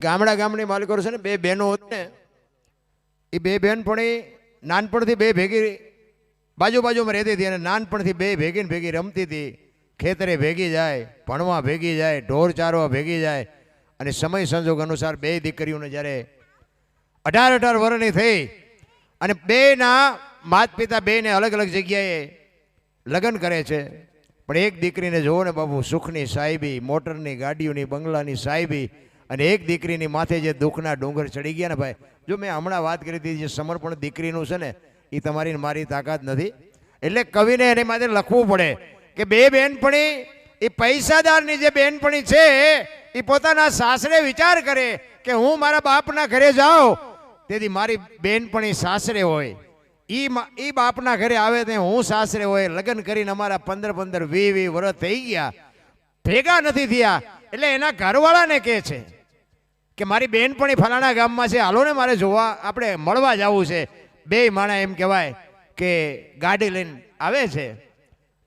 ગામડા ગામની માલિકો છે ને બે બહેનો હતી ને એ બે બહેનપણી નાનપણથી બે ભેગી બાજુ બાજુમાં રહેતી હતી અને નાનપણથી બે ભેગી ને ભેગી રમતી હતી. ખેતરે ભેગી જાય, ભણવા ભેગી જાય, ઢોર ચારવા ભેગી જાય. અને સમય સંજોગ અનુસાર બે દીકરીઓને જ્યારે 18 વર્ષની થઈ અને બેના માતા પિતા બેને અલગ અલગ જગ્યાએ લગ્ન કરે છે. પણ એક દીકરીને જોવો ને બાપુ, સુખની સાહેબી, મોટરની ગાડીઓની, બંગલાની સાહેબી, અને એક દીકરીની માથે જે દુઃખના ડુંગર ચડી ગયા ને ભાઈ. જો મેં હમણાં વાત કરી હતી જે સમર્પણ દીકરીનું છે ને એ તમારી મારી તાકાત નથી. એટલે કવિને એની માટે લખવું પડે કે બે બહેનપણી, એ પૈસાદારની જે બહેનપણી છે એ પોતાના સાસરે વિચાર કરે કે હું મારા બાપના ઘરે જાઉં તેથી મારી બહેનપણી સાસરે હોય, ઈ બાપના ઘરે આવે તે હું સાસરે હોય. લગ્ન કરીને અમારા 15 20 વર્ષ થઈ ગયા, ભેગા નથી થયા. એટલે એના ઘરવાળાને કહે છે કે મારી બહેનપણી ફલાણા ગામમાં છે, હાલો ને મારે જોવા, આપણે મળવા જવું છે. બે માણા એમ કહેવાય કે ગાડી લઈને આવે છે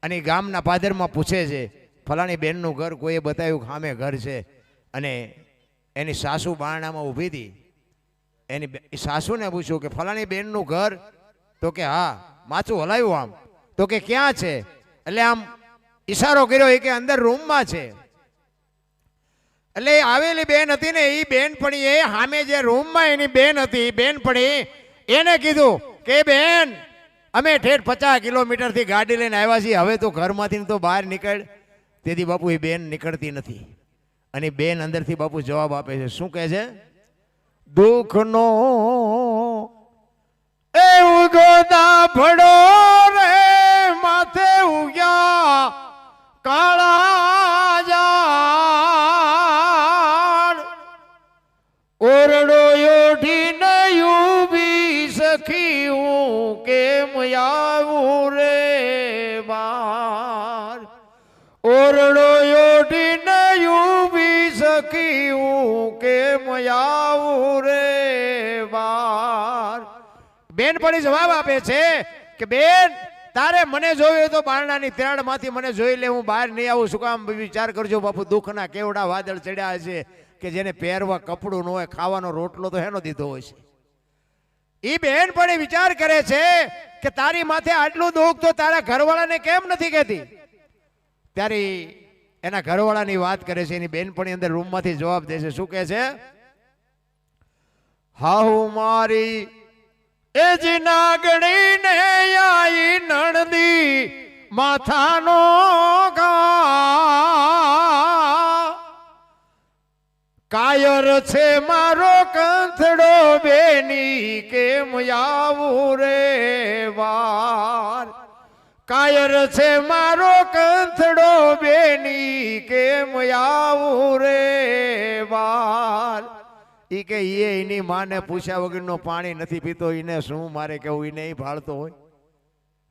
અને ગામના પાદરમાં પૂછે છે ફલાણી બહેનનું ઘર કોઈએ બતાવ્યું સામે ઘર છે. અને એની સાસુ બારણામાં ઊભી હતી. એની સાસુને પૂછ્યું કે ફલાણી બહેનનું ઘર? તો કે હા. માથું હલાવ્યું આમ, તો કે ક્યાં છે? એટલે આમ ઈશારો કર્યો એ કે અંદર રૂમમાં છે. એટલે આવેલી બેન હતી ને એ બેનપણીએ સામે જે રૂમમાં એની બેન હતી, બેનપણી એને કીધું કે બેન અમે ઠેઠ 50 કિલોમીટરથી ગાડી લઈને આવ્યા છીએ, હવે તો ઘરમાંથી તો બહાર નીકળ. તેથી બાપુ એ બેન નીકળતી નથી. અને બેન અંદરથી બાપુ જવાબ આપે છે. શું કહે છે? દુઃખનો એ ઉગોદા ભડો રે માથે ઉગ્યા કાળા જાણ, ઓરડો ઓઢીને ઉભી સખી હું કેમ આવું રે બાર, ઓરડો ઓઢીને ઉભી સખી હું કેમ આવું રે બાર. બેનપણી જવાબ આપે છે કે બેન તારે મને જોયું તો બારણાની તિરાડમાંથી મને જોઈ લે, હું બહાર નહીં આવું. શું કામ? વિચાર કરજો બાપુ, દુઃખના કેવડા વાદળ ચડ્યા છે કે જેને પહેરવા કપડું ન હોય, ખાવાનો રોટલો તો હેનો દીધો હોય છે. એ બેનપણી વિચાર કરે છે કે તારી માથે આટલું દુઃખ તો તારા ઘરવાળાને કેમ નથી કહેતી? ત્યારે એના ઘરવાળાની વાત કરે છે. એની બેનપણી અંદર રૂમમાંથી જવાબ દે છે. શું કહે છે? હાહુ મારી એ જ નાગણીને આઈ નણદી માથાનો ઘા, કાયર છે મારો કંથડો બેની કેમ આવું રે વાર, કાયર છે મારો કંથડો બેની કેમ આવું રે વાર. ઈ કે એની માને પૂછ્યા વગરનો પાણી નથી પીતો, એને શું મારે કેવું? એને ભાળતો હોય.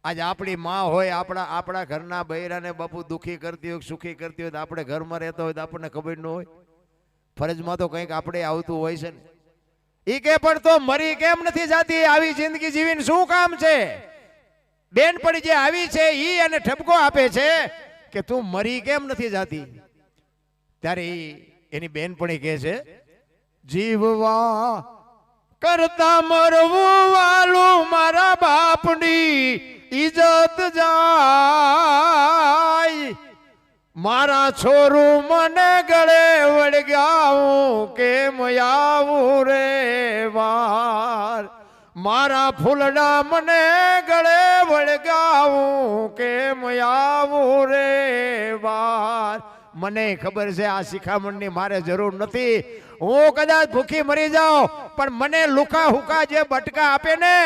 આજ આપણી માં હોય, આપણા ઘરના બૈરાને બાપુ દુઃખી કરતી હોય, સુખી કરતી હોય, તો આપણે ઘરમાં રહેતા હોય તો આપણને ખબર ન હોય. ફરજમાં તો કંઈક આપણે આવતું હોય છે ને. ઈ કે પણ તો મરી કેમ નથી જાતી? આવી જિંદગી જીવીને શું કામ છે? બેનપણી જે આવી છે ઈ એને ઠપકો આપે છે કે તું મરી કેમ નથી જાતી? ત્યારે એની બેનપણી કહે છે જીવવા કરતા મરવું વાલું મારા બાપની ઇજ્જત જાય, મારા છોરું મને ગળે વળગ્યા કેમ આવું રે વાર, મારા ફૂલડા મને ગળે વળગ્યા કેમ આવું રે વાર. મને ખબર છે આ શિખામણની મારે જરૂર નથી. હું કદાચ ભૂખી મરી જાઉં પણ મને લુકા હુકા જે બટકા આપે ને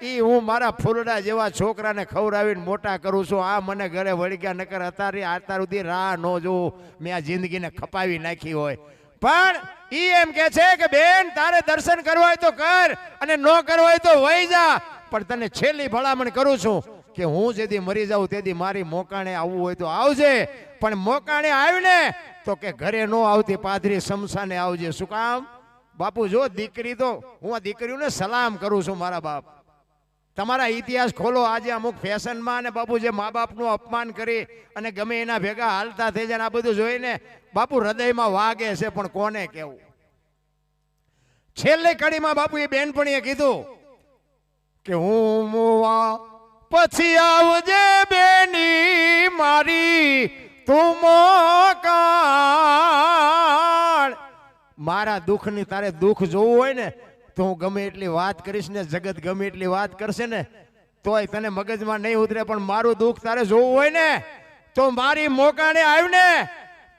એ હું મારા ફૂલડા જેવા છોકરાને ખવડાવીને મોટા કરું છું. આ મને ઘરે વળગ્યા નકર અત્યાર સુધી રાહ ન જોઉં. મેં આ જિંદગીને ખપાવી નાખી હોય. પણ ઈ એમ કે છે કે બેન તારે દર્શન કરવા હોય તો કર અને ન કરવા હોય તો વહી જા, પણ તને છેલ્લી ભલામણ કરું છું કે હું જેથી મરી જાઉં તેથી મારી મોકાણે આવવું હોય તો આવજે, પણ મોકાણે આવીને તો કે ઘરે ન આવતી પાદરી સમસાને આવજે. શું કામ? બાપુ જો દીકરી તો હું આ દીકરીઓને સલામ કરું છું મારા બાપ. તમારા ઇતિહાસ ખોલો. આજે અમુક ફેશનમાં અને બાપુ જે મા બાપનું અપમાન કરી અને ગમે એના ભેગા હાલતા થઈ જાય આ બધું જોઈને બાપુ હૃદયમાં વાગે છે, પણ કોને કેવું? છેલ્લે કડીમાં બાપુએ બેનપણીએ કીધું કે હું મુવા પછી આવજે બેની મારી તું મોકાણ. મારા દુઃખની તારે દુઃખ જોવું હોય ને તો હું ગમે એટલી વાત કરીશ ને, જગત ગમે એટલી વાત કરશે ને તોય તને મગજમાં નહીં ઉતરે, પણ મારું દુઃખ તારે જોવું હોય ને તો મારી મોકાણે આવ્યું ને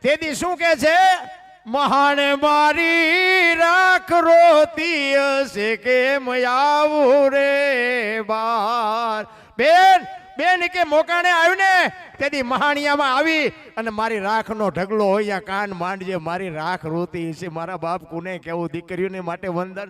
તેથી શું કે છે, મહાણે મારી રાખ રોતી હશે કેમ આવું રે બાર. બેન બેન કે મોકાણે આવ્યું ને તેથી મહાણિયામાં આવી અને મારી રાખનો ઢગલો હોય કાન માંડજે, મારી રાખ રોતી છે. મારા બાપ કુને કેવું દીકરીઓને માટે વંદન.